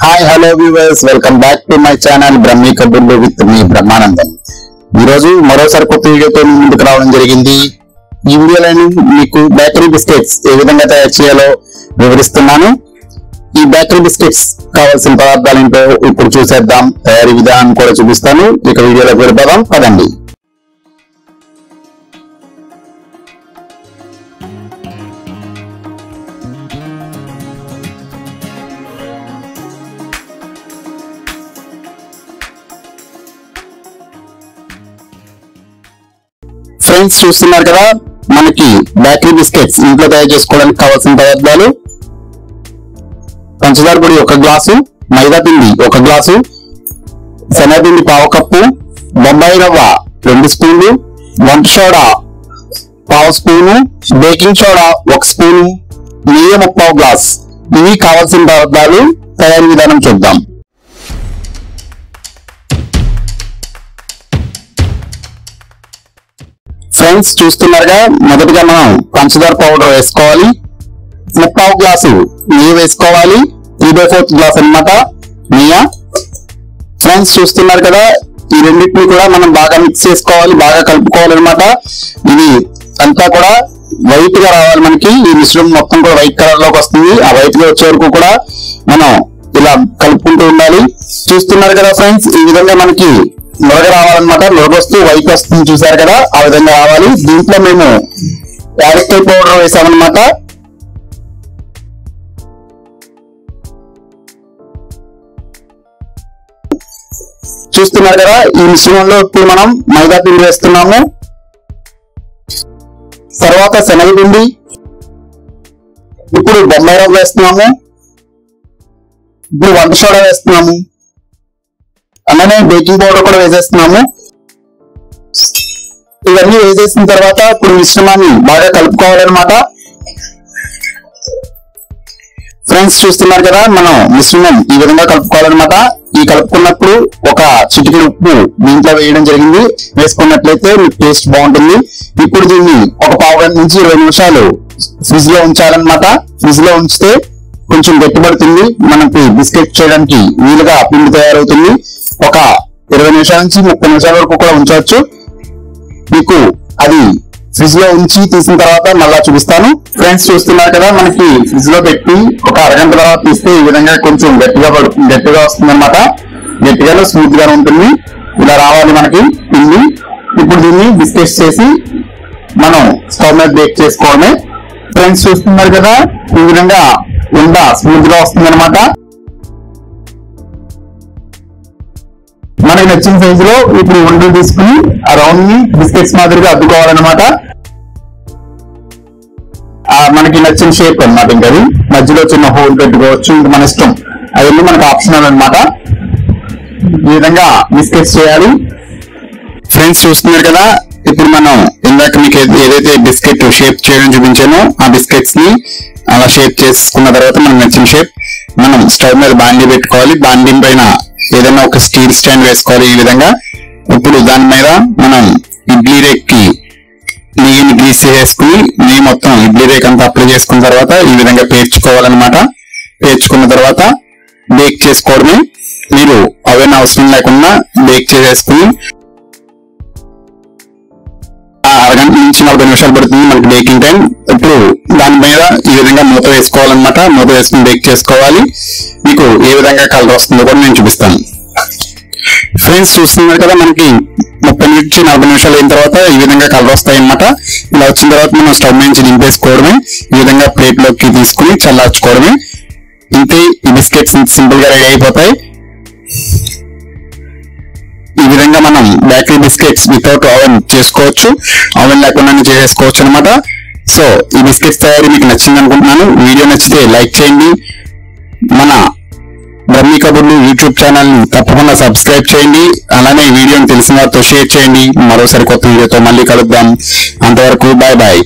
Hi hello viewers, welcome back to my channel Brahmi కబుర్లు with me Brahmanandam. ఈరోజు మరోసారి కొత్త వీడియోతో ముందుకు రావడం జరిగింది. ఈ వీడియోలో మీకు బేకరీ బిస్కెట్స్ ఏ విధంగా తయారు చేయాలో వివరిస్తున్నాను. ఈ బేకరీ బిస్కెట్స్ కావాల్సిన పదార్థాలు ఏంటో ఇప్పుడు చూసేద్దాం. తయారీ విధానం కూడా చూపిస్తాను. ఇక వీడియోలోకి వెళ్ళిపోదాం పదండి. ఫ్రెండ్స్, చూస్తున్నారు కదా, మనకి బేకరీ బిస్కెట్స్ ఇంట్లో తయారు చేసుకోవడానికి కావాల్సిన పదార్థాలు: పంచదార పొడి 1 గ్లాసు, మైదా పిండి 1 గ్లాసు, శనగపిండి 1/2 కప్పు, బొంబాయి రవ్వ 2 స్పూన్లు, వంట soda 1/2 spoon, baking soda 1 spoon, నెయ్యి 1/4 గ్లాస్. ఇవి కావాల్సిన పదార్థాలు. తయారీ విధానం చూద్దాం. ఫ్రెండ్స్, చూస్తున్నారుగా, మొదటిగా మనం పంచదార పౌడర్ వేసుకోవాలి. 1/4 గ్లాసు నెయ్యి వేసుకోవాలి. 3/4 గ్లాస్ అన్నమాట నెయ్యి. ఫ్రెండ్స్, చూస్తున్నారు కదా, ఈ రెండింటిని కూడా మనం బాగా మిక్స్ చేసుకోవాలి, బాగా కలుపుకోవాలన్నమాట. ఇది అంతా కూడా వైట్ గా రావాలి. మనకి ఈ మిశ్రమం మొత్తం కూడా వైట్ కలర్ లోకి వస్తుంది. ఆ వైట్ గా వచ్చే వరకు కూడా మనం ఇలా కలుపుకుంటూ ఉండాలి. చూస్తున్నారు కదా ఫ్రెండ్స్, ఈ విధంగా మనకి నొరగ రావాలన్నమాట. నొరగొస్తూ వైట్ వస్తుంది, చూసారు కదా, ఆ విధంగా రావాలి. దీంట్లో మేము యాలక్కాయ పౌడర్ వేసామన్నమాట. చూస్తున్నారు కదా, ఈ మిశ్రమంలో ఇప్పుడు మనం మైదా పిండి వేస్తున్నాము. తర్వాత శనగపిండి, ఇప్పుడు బొంబాయి రవ్వ వేస్తున్నాము. ఇప్పుడు వంట సోడా వేస్తున్నాము. అలానే బేకింగ్ పౌడర్ కూడా వేసేస్తున్నాము. ఇవన్నీ వేసేసిన తర్వాత ఇప్పుడు మిశ్రమాన్ని బాగా కలుపుకోవాలన్నమాట. ఫ్రెండ్స్, చూస్తున్నారు కదా, మనం మిశ్రమం ఈ విధంగా కలుపుకోవాలన్నమాట. ఈ కలుపుకున్నప్పుడు ఒక చిటికెడు ఉప్పు దీంట్లో వేయడం జరిగింది. వేసుకున్నట్లయితే మీకు టేస్ట్ బాగుంటుంది. ఇప్పుడు దీన్ని ఒక 15 గంటల నుంచి 20 నిమిషాలు ఫ్రిడ్జ్ లో ఉంచాలన్నమాట. ఫ్రిడ్జ్ లో ఉంచితే కొంచెం గట్టిపడుతుంది. మనకి బిస్కెట్ చేయడానికి వీలుగా పిండి తయారవుతుంది. ఒక 20 నిమిషాల నుంచి 30 నిమిషాల వరకు కూడా ఉంచవచ్చు. మీకు అది ఫ్రిడ్జ్ లో ఉంచి తీసిన తర్వాత మళ్ళా చూపిస్తాను. ఫ్రెండ్స్, చూస్తున్నారు కదా, మనకి ఫ్రిడ్జ్ లో పెట్టి ఒక అరగంట తర్వాత తీస్తే ఈ విధంగా కొంచెం గట్టిగా వస్తుంది అనమాట. గట్టిగానే స్మూత్ గా ఉంటుంది. ఇలా రావాలి మనకి పిండి. ఇప్పుడు దీన్ని బిస్కెట్స్ చేసి మనం స్టవ్ మీద బేక్ చేసుకోవడమే. ఫ్రెండ్స్, చూస్తున్నారు కదా, ఈ విధంగా స్మూత్ గా వస్తుంది అనమాట. మనకి నచ్చిన సైజు లో ఇప్పుడు ఉండలు తీసుకుని ఆ రౌండ్ ని బిస్కెట్స్ మాదిరిగా అద్దుకోవాలన్నమాట. మనకి నచ్చిన షేప్ అన్నమాట. ఇంకా అది మధ్యలో చిన్న హోల్ పెట్టుకోవచ్చు, ఇంకా మన ఇష్టం. అవన్నీ మనకు ఆప్షనల్ అన్నమాట. ఈ విధంగా బిస్కెట్స్ చేయాలి. ఫ్రెండ్స్, చూస్తున్నారు కదా, ఇప్పుడు మనం ఇందాక మీకు ఏదైతే బిస్కెట్ షేప్ చేయడం చూపించానో ఆ బిస్కెట్స్ ని అలా షేప్ చేసుకున్న తర్వాత మనకు నచ్చిన షేప్ మనం స్టవ్ మీద బాండీ పెట్టుకోవాలి. బాండీ పైన ఏదైనా ఒక స్టీల్ స్టాండ్ వేసుకోవాలి. ఈ విధంగా ఇప్పుడు దాని మీద మనం ఇడ్లీ రేక్కి నెయ్యిని గ్రీస్ చేసుకుని నెయ్యి మొత్తం ఇడ్లీ రేక్ అంతా అప్లై చేసుకున్న తర్వాత ఈ విధంగా పేర్చుకోవాలన్నమాట. పేర్చుకున్న తర్వాత బేక్ చేసుకోవడమే. మీరు అవన్నీ అవసరం లేకుండా బేక్ చేసేసుకుని అరగంట నుంచి 40 నిమిషాలు పడుతుంది మనకి బేకింగ్ టైం. ఇప్పుడు దాని మీద ఈ విధంగా మూత వేసుకోవాలన్నమాట. మూత వేసుకుని బేక్ చేసుకోవాలి. మీకు ఏ విధంగా కలర్ వస్తుందో కూడా నేను చూపిస్తాను. ఫ్రెండ్స్, చూస్తున్నారు కదా, మనకి 30 నుంచి 40 నిమిషాలు అయిన తర్వాత ఈ విధంగా కలర్ వస్తాయి అన్నమాట. ఇలా వచ్చిన తర్వాత మనం స్టవ్ నుంచి దింపేసుకోవడమే. ఈ విధంగా ప్లేట్ లోకి తీసుకుని చల్లార్చుకోవడమే. ఇంతే, ఈ బిస్కెట్స్ సింపుల్ గా రెడీ అయిపోతాయి. ఈ విధంగా మనం బేకరీ బిస్కెట్స్ వితౌట్ ఓవెన్ చేసుకోవచ్చు, ఓవెన్ లేకుండా చేసేసుకోవచ్చు అనమాట. సో ఈ బిస్కెట్స్ తయారీ మీకు నచ్చింది అనుకుంటున్నాను. వీడియో నచ్చితే లైక్ చేయండి. మన బ్రహ్మీ కబుర్లు యూట్యూబ్ ఛానల్ ని తప్పకుండా సబ్స్క్రైబ్ చేయండి. అలానే వీడియోని తెలిసిన వారితో షేర్ చేయండి. మరోసారి కొత్త వీడియోతో మళ్ళీ కలుద్దాం. అంతవరకు బాయ్ బాయ్.